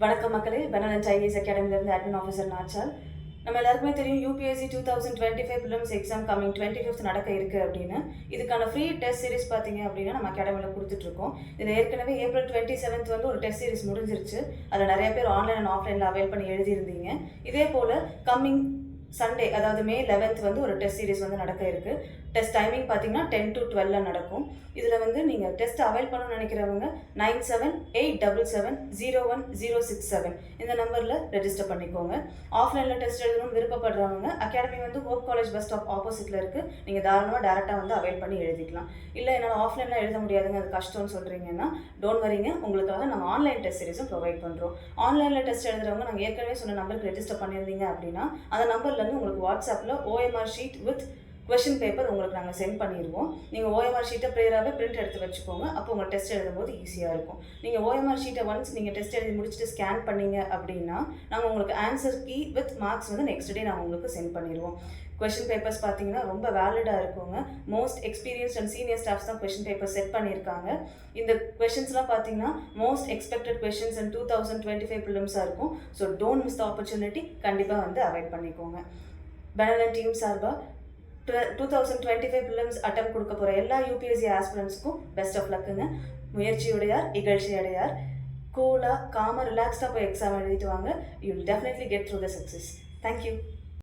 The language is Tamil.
வணக்கம் மக்களே, பெனலன்ஸ் ஐஏஎஸ் அகாடமிலேருந்து அட்மின் ஆஃபீஸர் நாச்சால். நம்ம எல்லாருக்குமே தெரியும் UPSC 2025 prelims exam coming 25th நடக்க இருக்குது அப்படின்னு. இதுக்கான ஃப்ரீ டெஸ்ட் சீரிஸ் பார்த்தீங்க அப்படின்னா நம்ம அகாடமியில் கொடுத்துட்ருக்கோம். இதில் ஏற்கனவே ஏப்ரல் 27 வந்து ஒரு டெஸ்ட் சீரிஸ் முடிஞ்சிருச்சு. அதில் நிறைய பேர் ஆன்லைன் அண்ட் ஆஃப்லைனில் அவைல் பண்ணி எழுதியிருந்தீங்க. இதே போல் கம்மிங் சண்டே, அதாவது May 11th வந்து ஒரு டெஸ்ட் சீரிஸ் வந்து நடக்க இருக்குது. டெஸ்ட் டைமிங் பார்த்தீங்கன்னா 10 to 12 நடக்கும். இதில் வந்து நீங்கள் டெஸ்ட் அவைல் பண்ணணும்னு நினைக்கிறவங்க 9787701067 இந்த நம்பரில் ரெஜிஸ்டர் பண்ணிக்கோங்க. ஆஃப்லைனில் டெஸ்ட் எழுதணும்னு விருப்பப்படுறவங்க அகாடமி வந்து ஹோப் காலேஜ் பஸ் ஸ்டாப் ஆப்போசிட்டில் இருக்குது. நீங்கள் தாராளமாக டேரெக்டாக வந்து அவைல் பண்ணி எழுதிக்கலாம். இல்லை என்னால் ஆஃப்லைனில் எழுத முடியாதுங்க, அது கஷ்டம்னு சொல்கிறீங்கன்னா டோன்ட் வரிங்க, உங்களுக்காக நம்ம ஆன்லைன் டெஸ்ட் சீரிஸும் ப்ரொவைட் பண்ணுறோம். ஆன்லைனில் டெஸ்ட் எழுதுறவங்க நாங்கள் ஏற்கனவே சொன்ன நம்பருக்கு ரெஜிஸ்டர் பண்ணியிருந்தீங்க அப்படின்னா அந்த நம்பரில் உங்களுக்கு வாட்ஸ்அப்பில் OMR sheet with question paper உங்களுக்கு நாங்கள் சென்ட் பண்ணிடுவோம். நீங்கள் OMR ஷீட்டை ப்ரேயராகவே பிரிண்ட் எடுத்து வச்சுக்கோங்க. அப்போ உங்கள் டெஸ்ட் எழுதும்போது ஈஸியாக இருக்கும். நீங்கள் OMR ஷீட்டை ஒன்ஸ் நீங்கள் டெஸ்ட் எழுதி முடிச்சுட்டு ஸ்கேன் பண்ணீங்க அப்படின்னா நாங்கள் உங்களுக்கு ஆன்சர் கீ வித் மார்க்ஸ் வந்து நெக்ஸ்ட் டே நாங்கள் உங்களுக்கு சென்ட் பண்ணிடுவோம். கொஷின் பேப்பர்ஸ் பார்த்தீங்கன்னா ரொம்ப வேலிடாக இருக்குங்க. Most experienced and senior staffs தான் கொஷின் பேப்பர் செட் பண்ணியிருக்காங்க. இந்த கொஷின்ஸ்லாம் பார்த்தீங்கன்னா மோஸ்ட் எக்ஸ்பெக்டட் கொஷின்ஸ் அண்ட் 2025 ப்ரிலிம்ஸாக இருக்கும். So don't miss the opportunity, கண்டிப்பாக வந்து அவாய்ட் பண்ணிக்கோங்க. பெனலன் டீம் சார்பாக 2025 ப்ரிலிம்ஸ் அட்டம் கொடுக்க போகிற எல்லா யூபிஎஸ்சி ஆஸ்பிரண்ட்ஸ்க்கும் பெஸ்ட் ஆஃப் லக்குங்க. முயற்சியுடையார் இகழ்ச்சி அடையார். கூலாக காமாக ரிலாக்ஸ்டாக போய் எக்ஸாம் எழுதிட்டு வாங்க. You will definitely get through the success. Thank you.